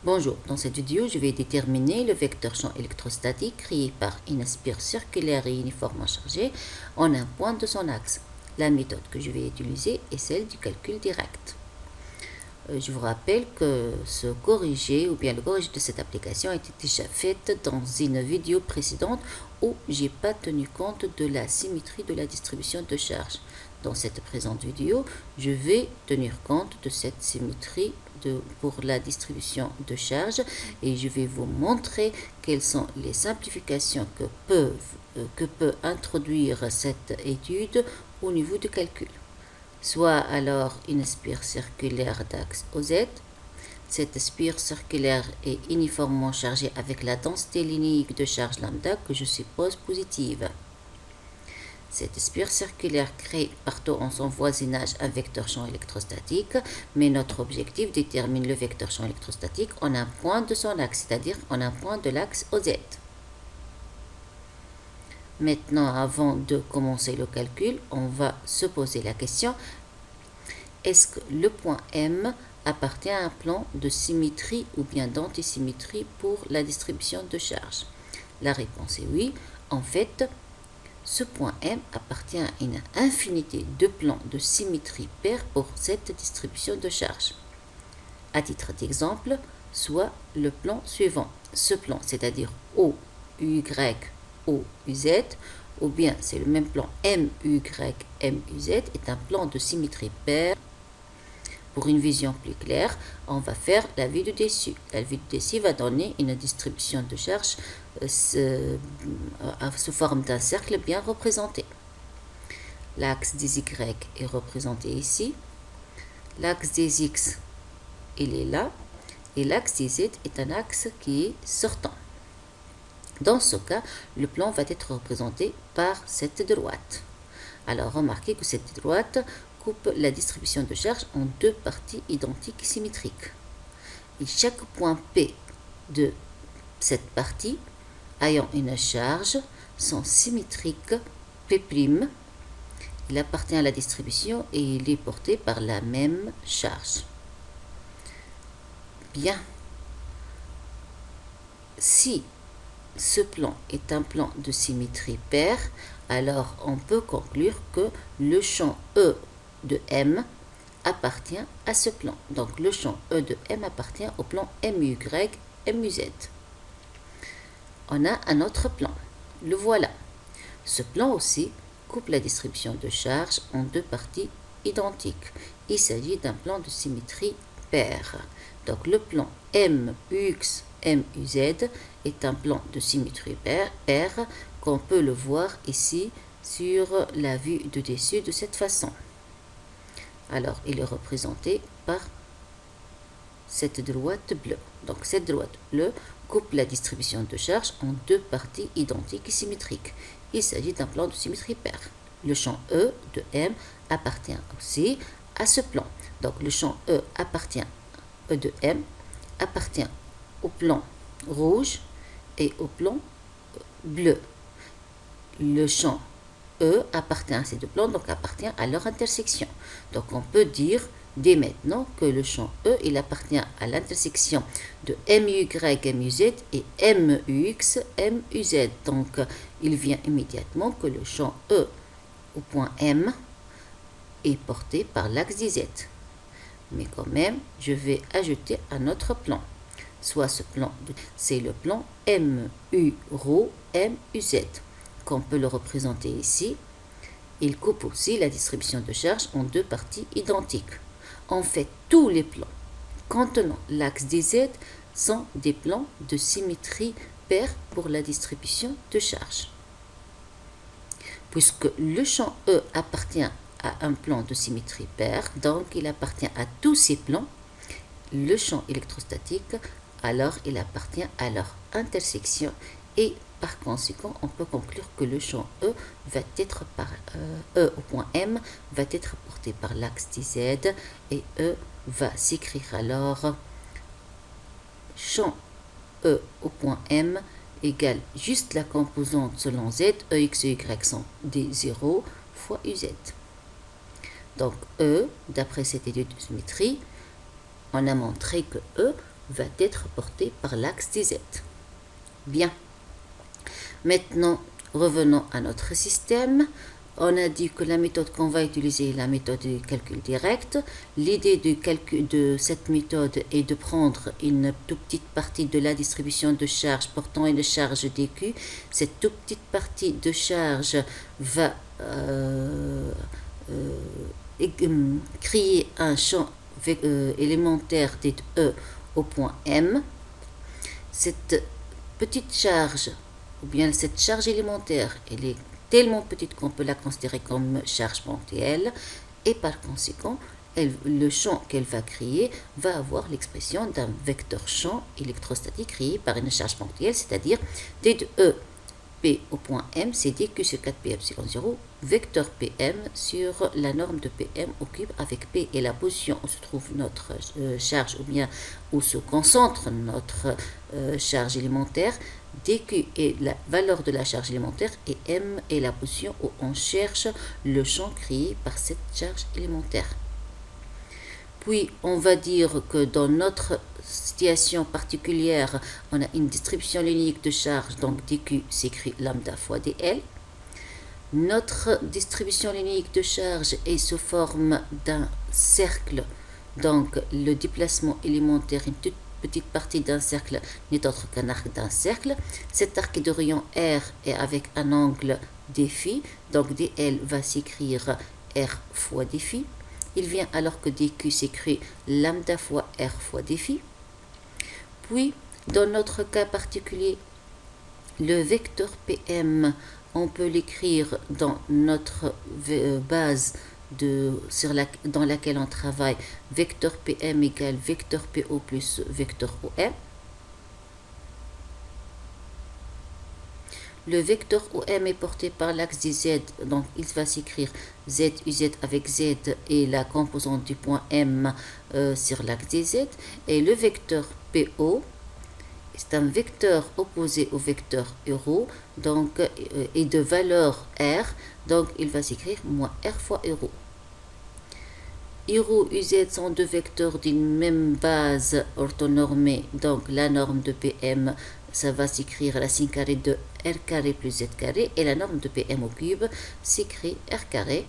Bonjour, dans cette vidéo, je vais déterminer le vecteur champ électrostatique créé par une spire circulaire et uniformément chargée en un point de son axe. La méthode que je vais utiliser est celle du calcul direct. Je vous rappelle que le corrigé de cette application a été déjà fait dans une vidéo précédente où j'ai pas tenu compte de la symétrie de la distribution de charge. Dans cette présente vidéo, je vais tenir compte de cette symétrie pour la distribution de charge et je vais vous montrer quelles sont les simplifications que peut introduire cette étude au niveau du calcul. Soit alors une spire circulaire d'axe OZ. Cette spire circulaire est uniformément chargée avec la densité linéaire de charge lambda que je suppose positive. Cette spire circulaire crée partout en son voisinage un vecteur champ électrostatique, mais notre objectif détermine le vecteur champ électrostatique en un point de son axe, c'est-à-dire en un point de l'axe OZ. Maintenant, avant de commencer le calcul, on va se poser la question: est-ce que le point M appartient à un plan de symétrie ou bien d'antisymétrie pour la distribution de charge? La réponse est oui. En fait, ce point M appartient à une infinité de plans de symétrie paire pour cette distribution de charge. À titre d'exemple, soit le plan suivant. Ce plan, c'est-à-dire OUY, OUZ, ou bien c'est le même plan MUY, MUZ, est un plan de symétrie paire. Pour une vision plus claire, on va faire la vue du dessus. La vue du dessus va donner une distribution de charge sous forme d'un cercle bien représenté. L'axe des Y est représenté ici. L'axe des X, il est là. Et l'axe des Z est un axe qui est sortant. Dans ce cas, le plan va être représenté par cette droite. Alors, remarquez que cette droite coupe la distribution de charge en deux parties identiques et symétriques. Et chaque point P de cette partie ayant une charge sont symétriques P'. Il appartient à la distribution et il est porté par la même charge. Bien. Si ce plan est un plan de symétrie paire, alors on peut conclure que le champ E de M appartient à ce plan. Donc le champ E de M appartient au plan MUY, MUZ. On a un autre plan. Le voilà. Ce plan aussi coupe la distribution de charge en deux parties identiques. Il s'agit d'un plan de symétrie paire. Donc le plan MUX, MUZ est un plan de symétrie paire qu'on peut le voir ici sur la vue de dessus de cette façon. Alors, il est représenté par cette droite bleue. Donc, cette droite bleue coupe la distribution de charge en deux parties identiques et symétriques. Il s'agit d'un plan de symétrie paire. Le champ E de M appartient aussi à ce plan. Donc, le champ E de M appartient au plan rouge et au plan bleu. Le champ E appartient à ces deux plans, donc appartient à leur intersection. Donc on peut dire dès maintenant que le champ E, il appartient à l'intersection de MUY, MUZ et MUX, MUZ. Donc il vient immédiatement que le champ E au point M est porté par l'axe des Z. Mais quand même, je vais ajouter un autre plan. Soit ce plan, c'est le plan MU-ρ, MUZ. Qu'on peut le représenter ici. Il coupe aussi la distribution de charge en deux parties identiques. En fait, tous les plans contenant l'axe des Z sont des plans de symétrie paire pour la distribution de charge. Puisque le champ E appartient à un plan de symétrie paire, donc il appartient à tous ces plans, le champ électrostatique, alors il appartient à leur intersection et par conséquent, on peut conclure que le champ E au point M va être porté par l'axe des Z et E va s'écrire alors champ E au point M égale juste la composante selon Z, EX et Y sont des 0 fois UZ. Donc E, d'après cette étude de symétrie, on a montré que E va être porté par l'axe des Z. Bien. Maintenant, revenons à notre système. On a dit que la méthode qu'on va utiliser est la méthode du calcul direct. L'idée de cette méthode est de prendre une toute petite partie de la distribution de charge portant une charge dQ. Cette toute petite partie de charge va créer un champ élémentaire dit E au point M. Cette petite charge, ou bien cette charge élémentaire, elle est tellement petite qu'on peut la considérer comme charge ponctuelle, et par conséquent, le champ qu'elle va créer va avoir l'expression d'un vecteur champ électrostatique créé par une charge ponctuelle, c'est-à-dire d de E P au point M, c'est dQ sur 4P epsilon 0, vecteur PM sur la norme de PM au cube, avec P et la position où se trouve notre charge, ou bien où se concentre notre charge élémentaire. dQ est la valeur de la charge élémentaire et M est la position où on cherche le champ créé par cette charge élémentaire. Puis, on va dire que dans notre situation particulière, on a une distribution linéaire de charge, donc dQ s'écrit lambda fois dL. Notre distribution linéaire de charge est sous forme d'un cercle, donc le déplacement élémentaire, une toute petite partie d'un cercle n'est autre qu'un arc d'un cercle. Cet arc est de rayon R et avec un angle dφ, donc dL va s'écrire R fois dφ. Il vient alors que dQ s'écrit lambda fois R fois dφ. Puis, dans notre cas particulier, le vecteur PM, on peut l'écrire dans notre base dans laquelle on travaille, vecteur PM égale vecteur PO plus vecteur OM. Le vecteur OM est porté par l'axe des Z, donc il va s'écrire Z UZ avec Z et la composante du point M sur l'axe des Z. Et le vecteur PO, c'est un vecteur opposé au vecteur euro, donc et de valeur R, donc il va s'écrire moins R fois euro. Euro UZ sont deux vecteurs d'une même base orthonormée, donc la norme de PM, ça va s'écrire racine carrée de R carré plus Z carré, et la norme de PM au cube s'écrit R carré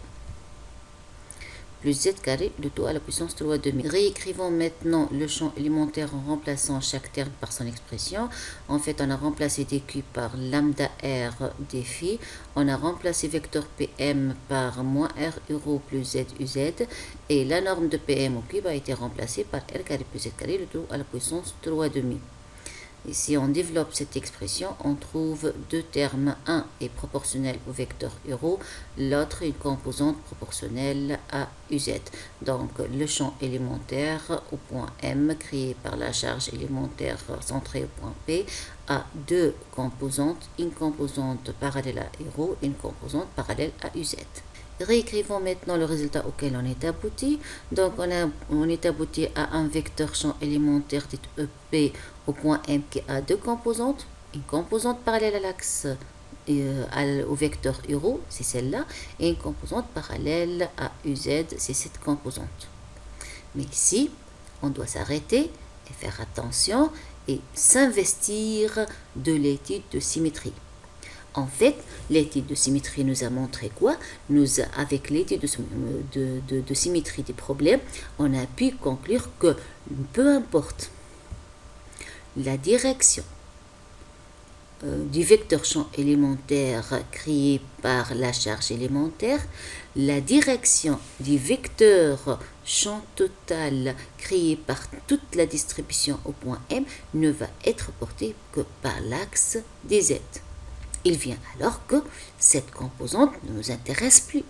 plus Z carré, le tout à la puissance 3/2. Réécrivons maintenant le champ élémentaire en remplaçant chaque terme par son expression. En fait, on a remplacé dQ par lambda R dφ. On a remplacé vecteur PM par moins R euro plus Z UZ. Et la norme de PM au cube a été remplacée par R carré plus Z carré, le tout à la puissance 3/2. Et si on développe cette expression, on trouve deux termes. Un est proportionnel au vecteur euro, l'autre une composante proportionnelle à UZ. Donc le champ élémentaire au point M, créé par la charge élémentaire centrée au point P, a deux composantes, une composante parallèle à euro et une composante parallèle à UZ. Réécrivons maintenant le résultat auquel on est abouti. Donc on est abouti à un vecteur champ élémentaire dit EP au point M qui a deux composantes. Une composante parallèle à l'axe au vecteur euro, c'est celle-là, et une composante parallèle à UZ, c'est cette composante. Mais ici, on doit s'arrêter et faire attention et s'investir de l'étude de symétrie. En fait, l'étude de symétrie nous a montré quoi? Avec l'étude de symétrie des problèmes, on a pu conclure que peu importe la direction du vecteur champ élémentaire créé par la charge élémentaire, la direction du vecteur champ total créé par toute la distribution au point M ne va être portée que par l'axe des Z. Il vient alors que cette composante ne nous intéresse plus.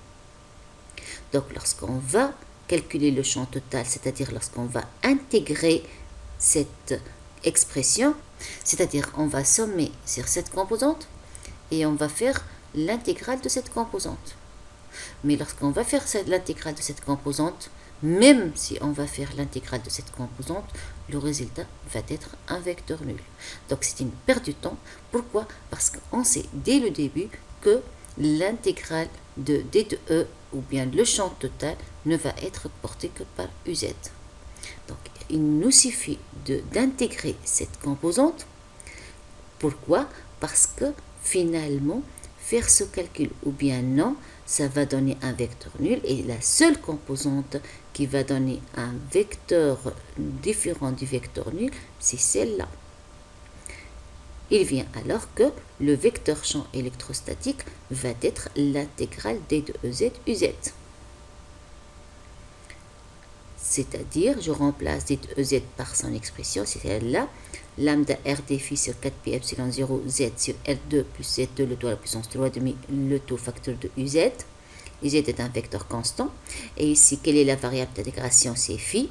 Donc lorsqu'on va calculer le champ total, c'est-à-dire lorsqu'on va intégrer cette expression, c'est-à-dire on va sommer sur cette composante et on va faire l'intégrale de cette composante. Mais lorsqu'on va faire l'intégrale de cette composante, même si on va faire l'intégrale de cette composante, le résultat va être un vecteur nul. Donc c'est une perte de temps. Pourquoi? Parce qu'on sait dès le début que l'intégrale de D de E, ou bien le champ total, ne va être porté que par UZ. Donc il nous suffit d'intégrer cette composante. Pourquoi? Parce que finalement, faire ce calcul ou bien non, ça va donner un vecteur nul et la seule composante qui va donner un vecteur différent du vecteur nul, c'est celle-là. Il vient alors que le vecteur champ électrostatique va être l'intégrale d de Ez uz. C'est-à-dire, je remplace d de Ez par son expression, c'est celle-là. Lambda R défi sur 4pi epsilon 0 Z sur R2 plus Z2 le tout à la puissance 3,5 le tout facteur de UZ. UZ est un vecteur constant. Et ici, quelle est la variable d'intégration? C'est phi.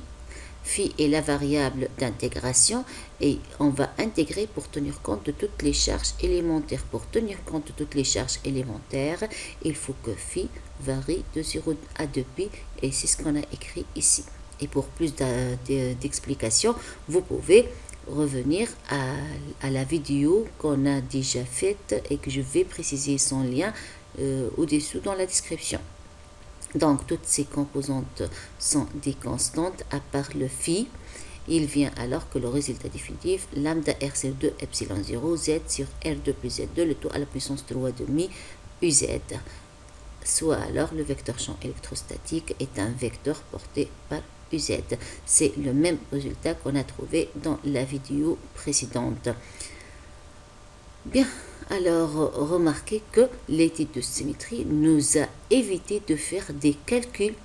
Phi est la variable d'intégration et on va intégrer pour tenir compte de toutes les charges élémentaires. Pour tenir compte de toutes les charges élémentaires, il faut que phi varie de 0 à 2pi et c'est ce qu'on a écrit ici. Et pour plus d'explications, vous pouvez revenir à la vidéo qu'on a déjà faite et que je vais préciser son lien au-dessous dans la description. Donc, toutes ces composantes sont des constantes à part le phi. Il vient alors que le résultat définitif, lambda R sur 2 epsilon 0 Z sur R2 plus Z2, le tout à la puissance 3,5 UZ. Soit alors le vecteur champ électrostatique est un vecteur porté par UZ. C'est le même résultat qu'on a trouvé dans la vidéo précédente. Bien, alors remarquez que l'étude de symétrie nous a évité de faire des calculs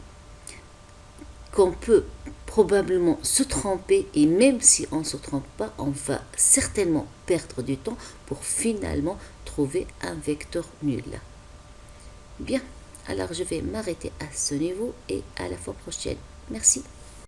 qu'on peut probablement se tromper et même si on ne se trompe pas, on va certainement perdre du temps pour finalement trouver un vecteur nul. Bien, alors je vais m'arrêter à ce niveau et à la fois prochaine. Merci.